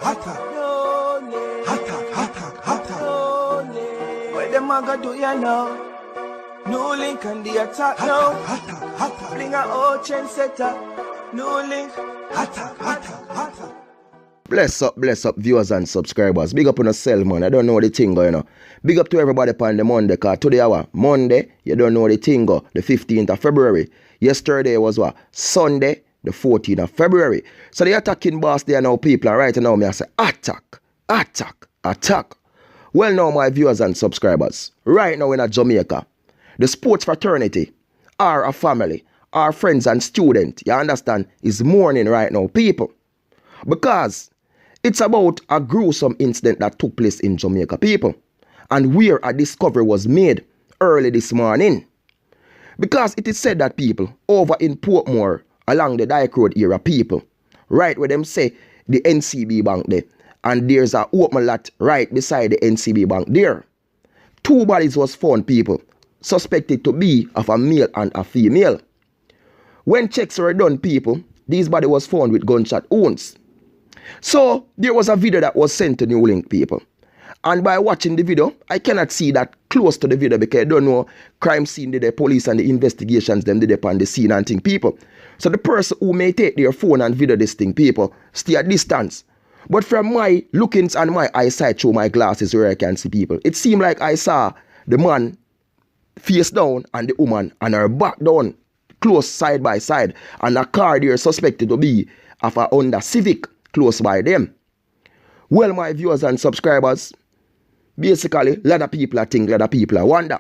What them a go do ya now? No link on the attack now. Bring a old chain setter. No link. Bless up, viewers and subscribers. Big up on yourself, man. I don't know the thing, you know. Big up to everybody on the Monday, because today, Monday, you don't know the thing, the 15th of February. Yesterday was what? Sunday, the 14th of February. So the attacking boss there now, people, and right now, me I say, attack. Well, now, my viewers and subscribers, right now in Jamaica, the sports fraternity, our family, our friends and students, you understand, is mourning right now, people. Because it's about a gruesome incident that took place in Jamaica, people, and where a discovery was made early this morning. Because it is said that people over in Portmore, along the Dyke Road area, people, right where them say the NCB Bank there, and there's a open lot right beside the NCB Bank there. 2 bodies was found, people, suspected to be of a male and a female. When checks were done, people, these bodies was found with gunshot wounds. So, there was a video that was sent to New Link, people. And by watching the video, I cannot see that close to the video because I don't know crime scene did the police and the investigations them did upon the scene and thing, people. So the person who may take their phone and video this thing, people, stay at distance. But from my lookings and my eyesight through my glasses where I can see people, it seemed like I saw the man face down and the woman and her back down, close side by side, and a car there suspected to be of a Honda Civic close by them. Well, my viewers and subscribers, basically, a lot of people think, a lot of people wonder.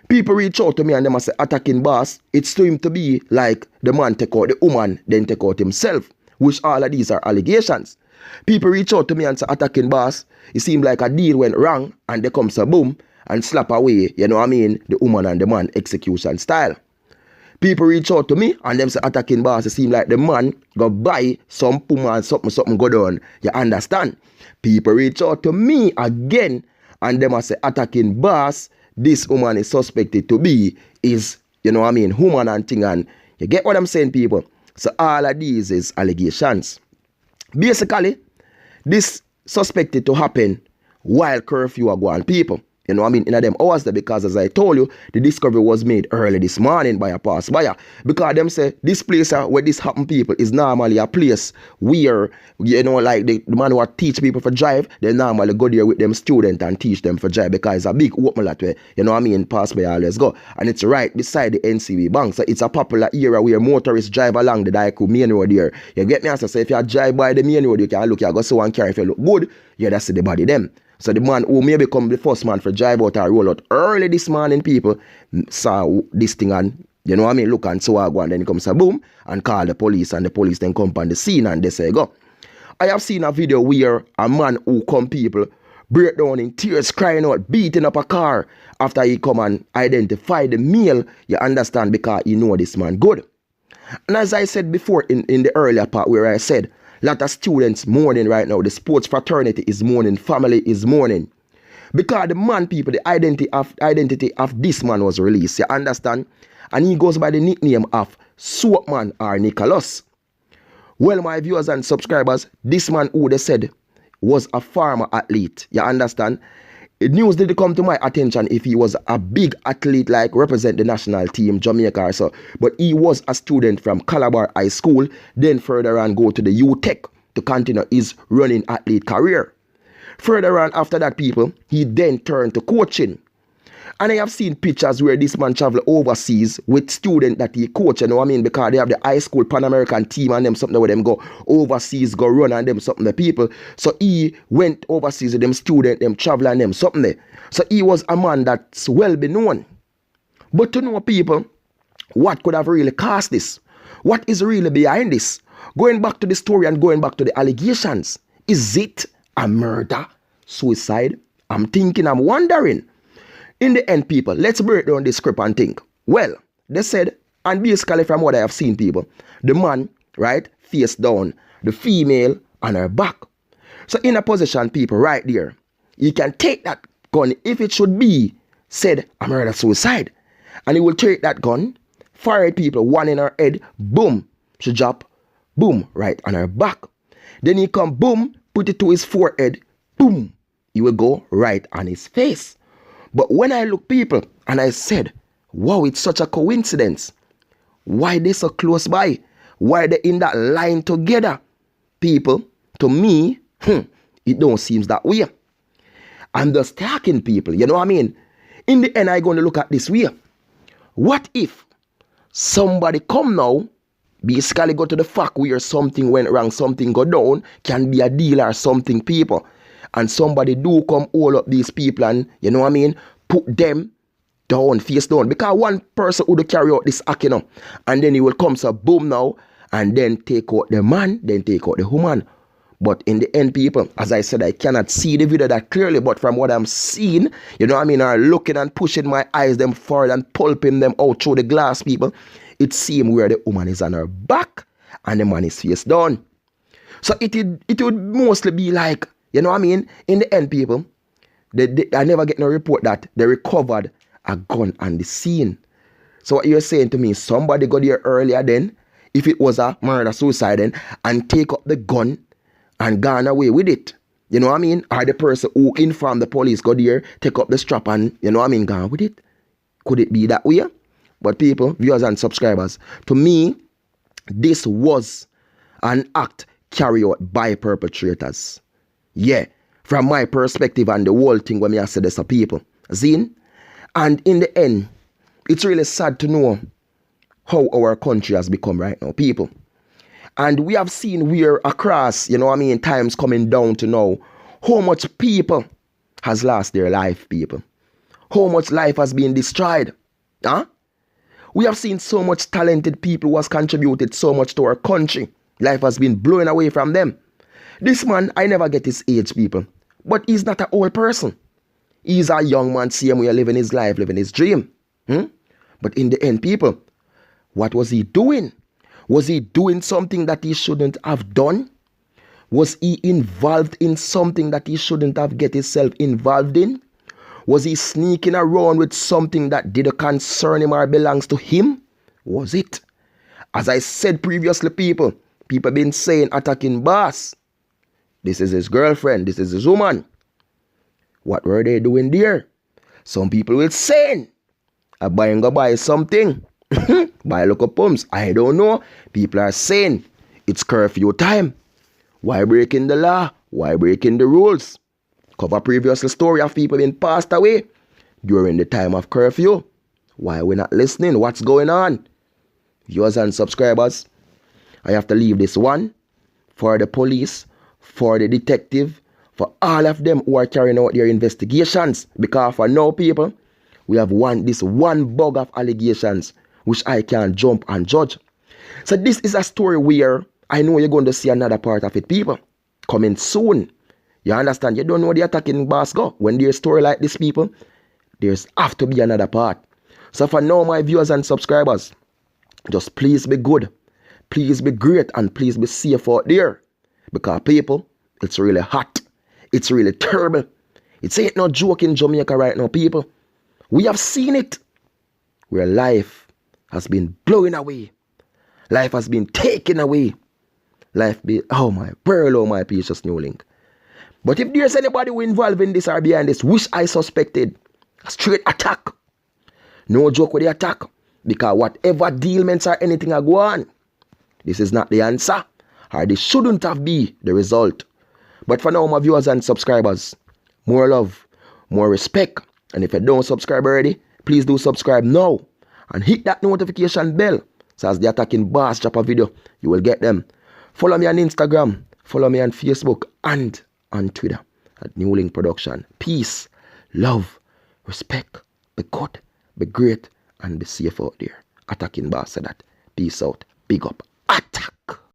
People reach out to me and they must say, attacking boss, it's to him to be like the man take out the woman, then take out himself, which all of these are allegations. People reach out to me and say, attacking boss, it seemed like a deal went wrong and they comes a boom and slap away, you know what I mean, the woman and the man execution style. People reach out to me and them say, attacking boss, it seem like the man go buy some puma and something go down. You understand? People reach out to me again and them say, attacking boss, this woman is suspected to be is, you know what I mean, woman and thing. And you get what I'm saying, people? So all of these is allegations. Basically, this suspected to happen while curfew are going, people. You know what I mean? In them hours there, because as I told you, the discovery was made early this morning by a passerby. Because them say this place where this happen, people, is normally a place where, you know, like the man who teach people for drive, they normally go there with them students and teach them for drive, because it's a big open lot where, you know what I mean, passerby always go. And it's right beside the NCB Bank. So it's a popular area where motorists drive along the Dyke main road there. You get me? So if you drive by the main road, you can look, you go see one car, if you look good, yeah, that's the body them. So the man who may become the first man for drive out or roll out early this morning, people saw this thing and, you know what I mean, look and so I go, and then it comes a boom and call the police, and the police then come on the scene and they say, go. I have seen a video where a man who come, people, break down in tears, crying out, beating up a car after he come and identify the male, you understand, because he know this man good. And as I said before in the earlier part where I said, a lot of students mourning right now. The sports fraternity is mourning. Family is mourning. Because the man, people, the identity of this man was released. You understand? And he goes by the nickname of Soapman or Nicholas. Well, my viewers and subscribers, this man who they said was a former athlete. You understand? The news did come to my attention if he was a big athlete, like represent the national team, Jamaica or so. But he was a student from Calabar High School, then further on go to the UTech to continue his running athlete career. Further on after that, people, he then turned to coaching. And I have seen pictures where this man travel overseas with students that he coach, you know what I mean? Because they have the high school Pan-American team and them something where them go overseas, go run and them something the people. So he went overseas with them students, them travel and them something there. So he was a man that's well be known. But to know, people, what could have really caused this? What is really behind this? Going back to the story and going back to the allegations, is it a murder, suicide? I'm wondering. In the end, people, let's break down the script and think. Well, they said, and basically from what I have seen, people, the man, right, face down, the female on her back. So in a position, people, right there, you can take that gun, if it should be said a murder suicide, and he will take that gun, fire at people, one in her head, boom, she drop, boom, right on her back. Then he come, boom, put it to his forehead, boom, he will go right on his face. But when I look people and I said, wow, it's such a coincidence. Why they so close by? Why they in that line together? People, to me, it don't seem that way. I'm just talking people, you know what I mean? In the end, I'm going to look at this way. What if somebody come now, basically go to the fact where something went wrong, something go down, can be a deal or something, people. And somebody do come all up these people and, you know what I mean, put them down, face down. Because one person would carry out this act, you know, and then he will come, so boom now, and then take out the man, then take out the woman. But in the end, people, as I said, I cannot see the video that clearly, but from what I'm seeing, you know what I mean, I'm looking and pushing my eyes them forward and pulping them out through the glass, people. It seems where the woman is on her back and the man is face down. So it would mostly be like, you know what I mean, in the end, people, I never get no report that they recovered a gun on the scene. So what you're saying to me, somebody got there earlier then, if it was a murder-suicide then, and take up the gun and gone away with it. You know what I mean? Or the person who informed the police got there, take up the strap and, you know what I mean, gone with it. Could it be that way? But people, viewers and subscribers, to me, this was an act carried out by perpetrators. Yeah, from my perspective and the whole thing when I said this to people. Zine? And in the end, it's really sad to know how our country has become right now, people. And we have seen where across, you know what I mean, times coming down to now, how much people has lost their life, people. How much life has been destroyed. Huh? We have seen so much talented people who has contributed so much to our country. Life has been blown away from them. This man, I never get his age, people. But he's not an old person. He's a young man, same way living his life, living his dream. But in the end, people, what was he doing? Was he doing something that he shouldn't have done? Was he involved in something that he shouldn't have get himself involved in? Was he sneaking around with something that didn't concern him or belongs to him? Was it? As I said previously, people been saying attacking boss. This is his girlfriend. This is his woman. What were they doing there? Some people will say, I'm buying go buy something. Buy local pumps. I don't know. People are saying it's curfew time. Why breaking the law? Why breaking the rules? Cover previous story of people being passed away during the time of curfew. Why we not listening? What's going on? Viewers and subscribers, I have to leave this one for the police, for the detective, for all of them who are carrying out their investigations. Because for now, people, we have this one bug of allegations which I can't jump and judge. So this is a story where I know you're going to see another part of it, people. Coming soon. You understand? You don't know the attacking boss go. When there's a story like this, people, there's have to be another part. So for now, my viewers and subscribers, just please be good. Please be great and please be safe out there. Because people, it's really hot. It's really terrible. It ain't no joke in Jamaica right now, people. We have seen it. Where life has been blown away. Life has been taken away. Life be, oh my pearl, oh my precious new link. But if there's anybody who involved in this or behind this, which I suspected, a straight attack. No joke with the attack. Because whatever dealments or anything are going on, this is not the answer. Or this shouldn't have been the result. But for now, my viewers and subscribers, more love, more respect. And if you don't subscribe already, please do subscribe now. And hit that notification bell. So as the attacking boss drop a video, you will get them. Follow me on Instagram. Follow me on Facebook. And on Twitter at New Link Production. Peace, love, respect. Be good, be great, and be safe out there. Attacking boss said that. Peace out. Big up. Attack.